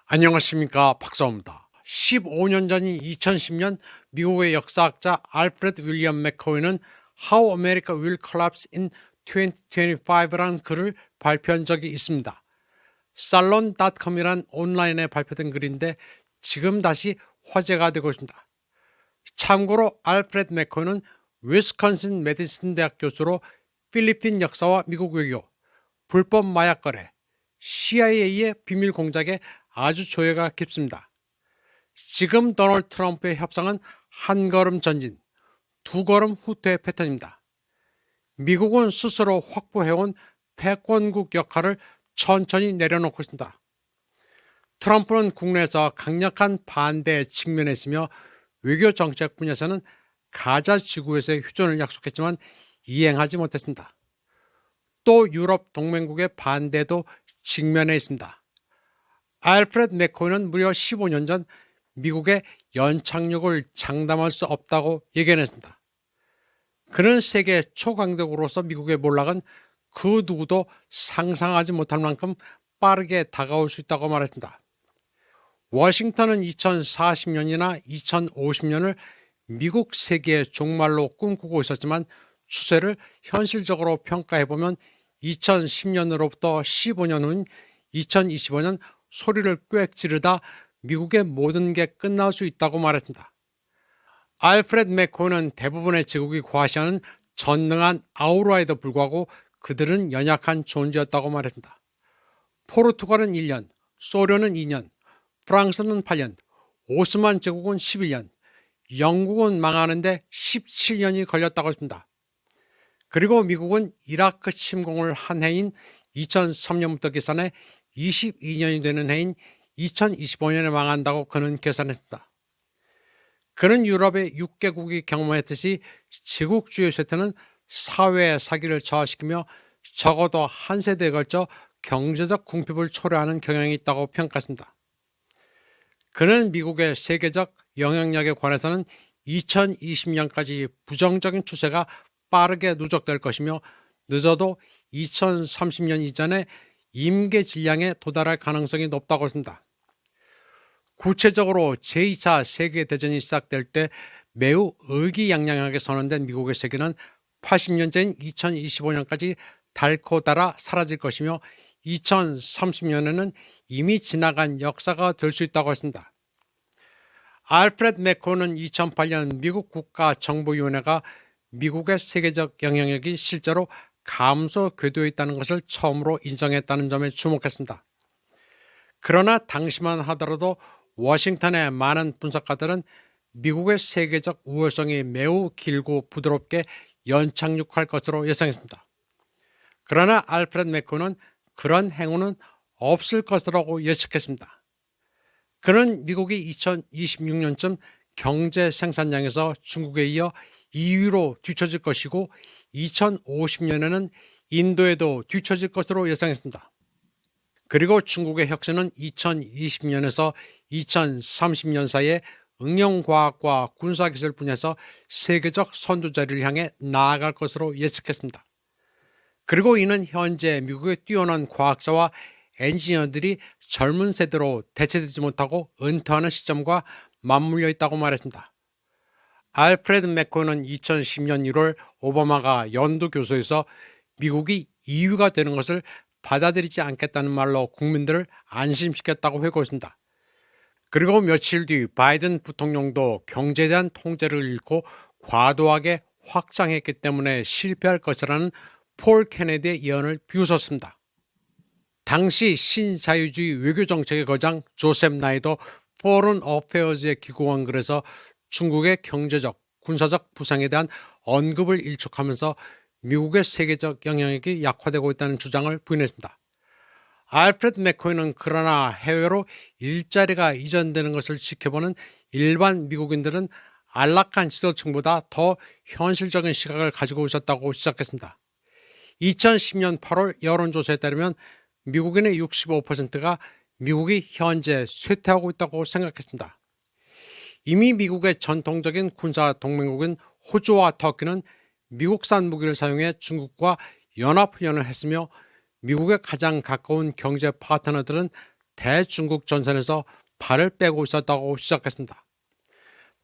안녕하십니까, 박사입니다. 15년 전인 2010년 미국의 역사학자 알프레드 윌리엄 맥코이는 How America Will Collapse in 2025라는 글을 발표한 적이 있습니다. 살론닷컴이란 온라인에 발표된 글인데 지금 다시 화제가 되고 있습니다. 참고로 알프레드 맥코이는 위스콘신 메디슨 대학 교수로 필리핀 역사와 미국 외교, 불법 마약 거래, CIA의 비밀 공작에 아주 조예가 깊습니다. 지금 도널드 트럼프의 협상은 한 걸음 전진, 두 걸음 후퇴의 패턴입니다. 미국은 스스로 확보해온 패권국 역할을 천천히 내려놓고 있습니다. 트럼프는 국내에서 강력한 반대에 직면했으며 외교 정책 분야에서는 가자 지구에서의 휴전을 약속했지만 이행하지 못했습니다. 또 유럽 동맹국의 반대도 직면해 있습니다. 알프레드 맥코이는 무려 15년 전 미국의 연착륙을 장담할 수 없다고 예견했습니다. 그는 세계 초강대국으로서 미국의 몰락은 그 누구도 상상하지 못할 만큼 빠르게 다가올 수 있다고 말했습니다. 워싱턴은 2040년이나 2050년을 미국 세계의 종말로 꿈꾸고 있었지만 추세를 현실적으로 평가해보면 2010년으로부터 15년 후인 2025년 소리를 꽥 지르다 미국의 모든 게 끝날 수 있다고 말했습니다. 알프레드 맥코이는 대부분의 제국이 과시하는 전능한 아우라에도 불구하고 그들은 연약한 존재였다고 말했습니다. 포르투갈은 1년, 소련은 2년, 프랑스는 8년, 오스만 제국은 11년, 영국은 망하는데 17년이 걸렸다고 했습니다. 그리고 미국은 이라크 침공을 한 해인 2003년부터 계산해 22년이 되는 해인 2025년에 망한다고 그는 계산했습니다. 그는 유럽의 6개국이 경험했듯이 제국주의 쇠퇴는 사회의 사기를 저하시키며 적어도 한 세대에 걸쳐 경제적 궁핍을 초래하는 경향이 있다고 평가했습니다. 그는 미국의 세계적 영향력에 관해서는 2020년까지 부정적인 추세가 빠르게 누적될 것이며 늦어도 2030년 이전에 임계 질량에 도달할 가능성이 높다고 했습니다. 구체적으로 제2차 세계대전이 시작될 때 매우 의기양양하게 선언된 미국의 세계는 80년째인 2025년까지 닳고 닳아 사라질 것이며 2030년에는 이미 지나간 역사가 될 수 있다고 했습니다. 알프레드 맥코이는 2008년 미국 국가정보위원회가 미국의 세계적 영향력이 실제로 감소 궤도에 있다는 것을 처음으로 인정했다는 점에 주목했습니다. 그러나 당시만 하더라도 워싱턴의 많은 분석가들은 미국의 세계적 우월성이 매우 길고 부드럽게 연착륙할 것으로 예상했습니다. 그러나 알프레드 맥코이는 그런 행운은 없을 것이라고 예측했습니다. 그는 미국이 2026년쯤 경제 생산량에서 중국에 이어 2위로 뒤처질 것이고 2050년에는 인도에도 뒤처질 것으로 예상했습니다. 그리고 중국의 혁신은 2020년에서 2030년 사이에 응용과학과 군사기술 분야에서 세계적 선두자리를 향해 나아갈 것으로 예측했습니다. 그리고 이는 현재 미국의 뛰어난 과학자와 엔지니어들이 젊은 세대로 대체되지 못하고 은퇴하는 시점과 맞물려 있다고 말했습니다. 알프레드 맥코이는 2010년 1월 오바마가 연두 교수에서 미국이 2위가 되는 것을 받아들이지 않겠다는 말로 국민들을 안심시켰다고 회고했습니다. 그리고 며칠 뒤 바이든 부통령도 경제에 대한 통제를 잃고 과도하게 확장했기 때문에 실패할 것이라는 폴 케네디의 예언을 비웃었습니다. 당시 신자유주의 외교정책의 거장 조셉 나이도 포런 어페어즈의 기고한 글에서 중국의 경제적, 군사적 부상에 대한 언급을 일축하면서 미국의 세계적 영향력이 약화되고 있다는 주장을 부인했습니다. 알프레드 맥코이는 그러나 해외로 일자리가 이전되는 것을 지켜보는 일반 미국인들은 안락한 지도층보다 더 현실적인 시각을 가지고 있었다고 지적했습니다. 2010년 8월 여론조사에 따르면 미국인의 65%가 미국이 현재 쇠퇴하고 있다고 생각했습니다. 이미 미국의 전통적인 군사 동맹국인 호주와 터키는 미국산 무기를 사용해 중국과 연합훈련을 했으며 미국의 가장 가까운 경제 파트너들은 대중국 전선에서 발을 빼고 있었다고 시작했습니다.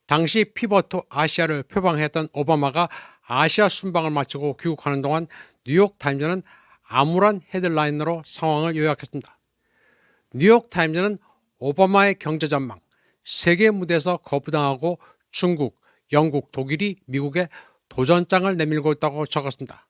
당시 피벗 투 아시아를 표방했던 오바마가 아시아 순방을 마치고 귀국하는 동안 뉴욕타임즈는 암울한 헤드라인으로 상황을 요약했습니다. 뉴욕타임즈는 오바마의 경제전망, 세계 무대에서 거부당하고 중국, 영국, 독일이 미국에 도전장을 내밀고 있다고 적었습니다.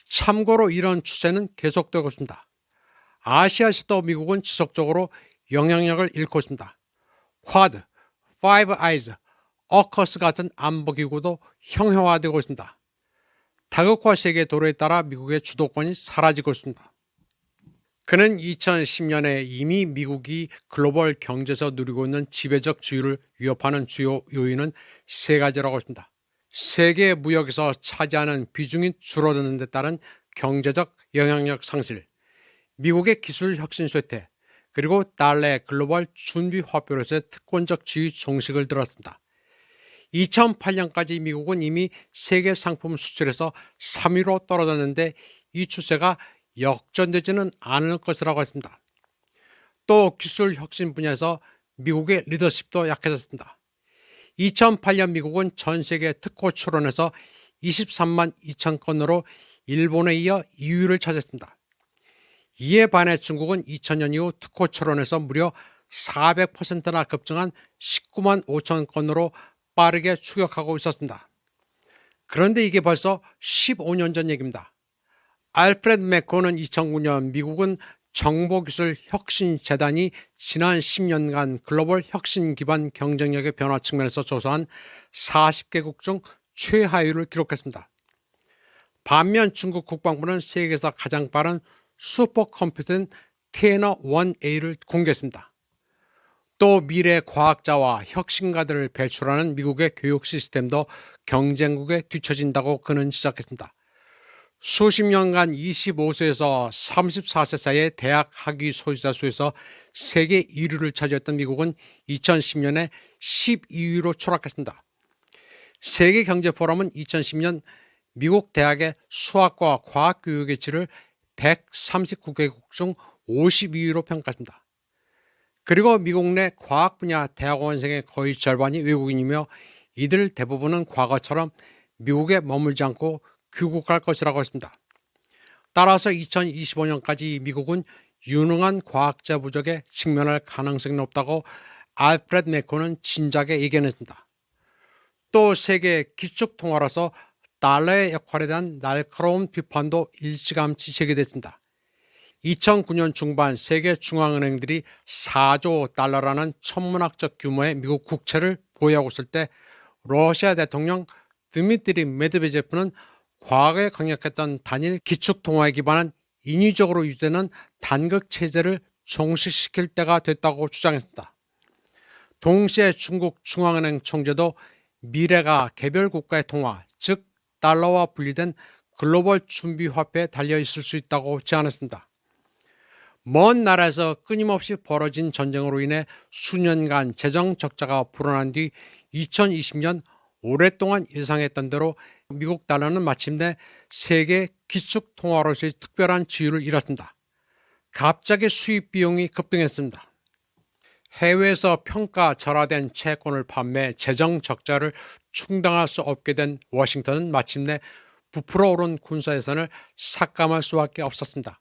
참고로 이런 추세는 계속되고 있습니다. 아시아에서도 미국은 지속적으로 영향력을 잃고 있습니다. 쿼드, 파이브 아이즈, 어커스 같은 안보기구도 형형화되고 있습니다. 다극화 세계 도로에 따라 미국의 주도권이 사라지고 있습니다. 그는 2010년에 이미 미국이 글로벌 경제에서 누리고 있는 지배적 지위를 위협하는 주요 요인은 세 가지라고 했습니다. 세계 무역에서 차지하는 비중이 줄어드는 데 따른 경제적 영향력 상실, 미국의 기술 혁신 쇠퇴, 그리고 달러의 글로벌 준비 화폐로서의 특권적 지위 종식을 들었습니다. 2008년까지 미국은 이미 세계 상품 수출에서 3위로 떨어졌는데 이 추세가 역전되지는 않을 것이라고 했습니다. 또 기술 혁신 분야에서 미국의 리더십도 약해졌습니다. 2008년 미국은 전 세계 특허 출원에서 23만 2천 건으로 일본에 이어 2위를 차지했습니다. 이에 반해 중국은 2000년 이후 특허 출원에서 무려 400%나 급증한 19만 5천 건으로 빠르게 추격하고 있었습니다. 그런데 이게 벌써 15년 전 얘기입니다. 알프레드 매코는 2009년 미국은 정보기술혁신재단이 지난 10년간 글로벌 혁신 기반 경쟁력의 변화 측면에서 조사한 40개국 중 최하위를 기록했습니다. 반면 중국 국방부는 세계에서 가장 빠른 슈퍼컴퓨터인 테너 1A를 공개했습니다. 또 미래 과학자와 혁신가들을 배출하는 미국의 교육 시스템도 경쟁국에 뒤처진다고 그는 지적했습니다. 수십 년간 25세에서 34세 사이의 대학 학위 소유자 수에서 세계 1위를 차지했던 미국은 2010년에 12위로 추락했습니다. 세계경제포럼은 2010년 미국 대학의 수학과 과학교육의 질을 139개국 중 52위로 평가했습니다. 그리고 미국 내 과학 분야 대학원생의 거의 절반이 외국인이며 이들 대부분은 과거처럼 미국에 머물지 않고 귀국할 것이라고 했습니다. 따라서 2025년까지 미국은 유능한 과학자 부족에 직면할 가능성이 높다고 알프레드 매코는 진작에 예견했습니다. 또 세계 기축통화로서 달러의 역할에 대한 날카로운 비판도 일찌감치 제기됐습니다. 2009년 중반 세계 중앙은행들이 4조 달러라는 천문학적 규모의 미국 국채를 보유하고 있을 때 러시아 대통령 드미트리 메드베제프는 과거에 강력했던 단일 기축통화에 기반한 인위적으로 유지되는 단극 체제를 종식시킬 때가 됐다고 주장했습니다. 동시에 중국 중앙은행 총재도 미래가 개별 국가의 통화, 즉 달러와 분리된 글로벌 준비 화폐에 달려 있을 수 있다고 제안했습니다. 먼 나라에서 끊임없이 벌어진 전쟁으로 인해 수년간 재정 적자가 불어난 뒤 2020년 오랫동안 예상했던 대로 미국 달러는 마침내 세계 기축통화로서의 특별한 지위를 잃었습니다. 갑자기 수입 비용이 급등했습니다. 해외에서 평가절하된 채권을 판매 재정 적자를 충당할 수 없게 된 워싱턴은 마침내 부풀어 오른 군사 예산을 삭감할 수밖에 없었습니다.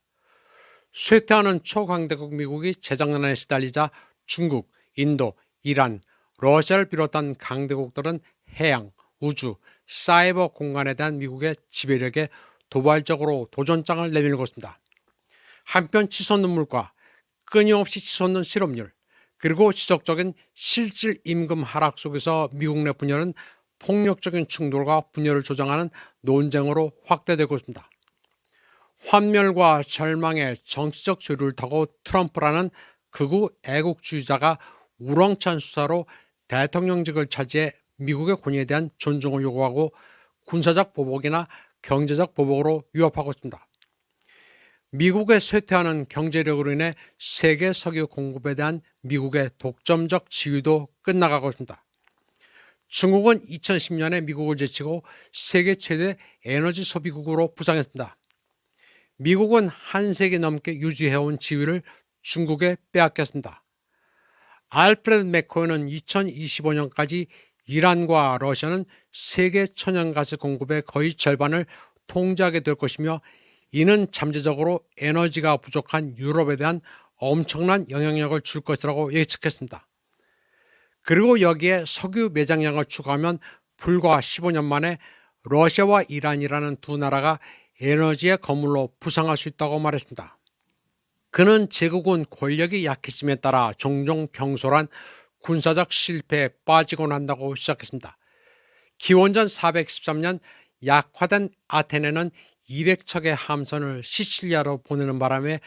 쇠퇴하는 초강대국 미국이 재정난에 시달리자 중국, 인도, 이란, 러시아를 비롯한 강대국들은 해양, 우주, 사이버 공간에 대한 미국의 지배력에 도발적으로 도전장을 내밀고 있습니다. 한편 치솟는 물가, 끊임없이 치솟는 실업률, 그리고 지속적인 실질 임금 하락 속에서 미국 내 분열은 폭력적인 충돌과 분열을 조장하는 논쟁으로 확대되고 있습니다. 환멸과 절망의 정치적 조류를 타고 트럼프라는 극우 애국주의자가 우렁찬 수사로 대통령직을 차지해 미국의 권위에 대한 존중을 요구하고 군사적 보복이나 경제적 보복으로 위협하고 있습니다. 미국의 쇠퇴하는 경제력으로 인해 세계 석유 공급에 대한 미국의 독점적 지위도 끝나가고 있습니다. 중국은 2010년에 미국을 제치고 세계 최대 에너지 소비국으로 부상했습니다. 미국은 한 세기 넘게 유지해온 지위를 중국에 빼앗겼습니다. 알프레드 맥코이는 2025년까지 이란과 러시아는 세계 천연가스 공급의 거의 절반을 통제하게 될 것이며, 이는 잠재적으로 에너지가 부족한 유럽에 대한 엄청난 영향력을 줄 것이라고 예측했습니다. 그리고 여기에 석유 매장량을 추가하면 불과 15년 만에 러시아와 이란이라는 두 나라가 에너지의 거물로 부상할 수 있다고 말했습니다. 그는 제국은 권력이 약해짐에 따라 종종 병솔한 군사적 실패에 빠지곤 한다고 시작했습니다. 기원전 413년 약화된 아테네는 200척의 함선을 시칠리아로 보내는 바람에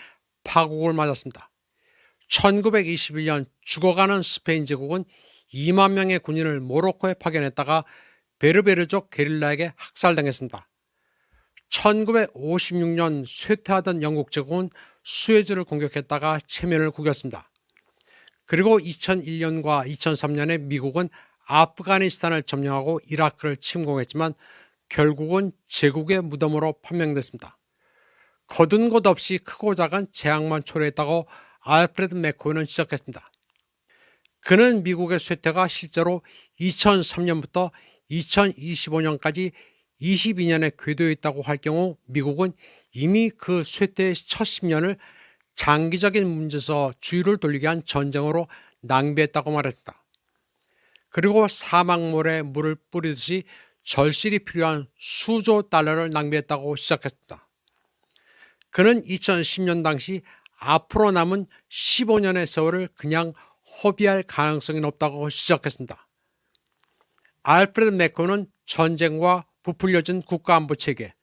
파국을 맞았습니다. 1921년 죽어가는 스페인 제국은 2만 명의 군인을 모로코에 파견했다가 베르베르족 게릴라에게 학살당했습니다. 1956년 쇠퇴하던 영국 제국은 수에즈를 공격했다가 체면을 구겼습니다. 그리고 2001년과 2003년에 미국은 아프가니스탄을 점령하고 이라크를 침공했지만 결국은 제국의 무덤으로 판명됐습니다. 거둔 것 없이 크고 작은 재앙만 초래했다고 알프레드 맥코이는 지적했습니다. 그는 미국의 쇠퇴가 실제로 2003년부터 2025년까지 22년의 궤도에 있다고 할 경우 미국은 이미 그 쇠퇴의 첫 10년을 장기적인 문제에서 주의를 돌리게 한 전쟁으로 낭비했다고 말했다. 그리고 사막물에 물을 뿌리듯이 절실히 필요한 수조 달러를 낭비했다고 시작했다. 그는 2010년 당시 앞으로 남은 15년의 세월을 그냥 허비할 가능성이 높다고 시작했습니다. 알프레드 맥코이는 전쟁과 부풀려진 국가안보 체계,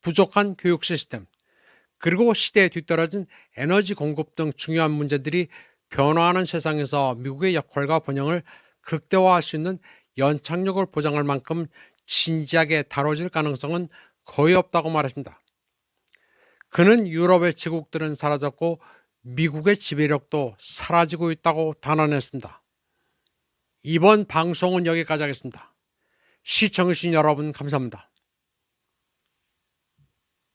부족한 교육 시스템, 그리고 시대에 뒤떨어진 에너지 공급 등 중요한 문제들이 변화하는 세상에서 미국의 역할과 번영을 극대화할 수 있는 연착륙을 보장할 만큼 진지하게 다뤄질 가능성은 거의 없다고 말했습니다. 그는 유럽의 제국들은 사라졌고 미국의 지배력도 사라지고 있다고 단언했습니다. 이번 방송은 여기까지 하겠습니다. 시청해주신 여러분 감사합니다.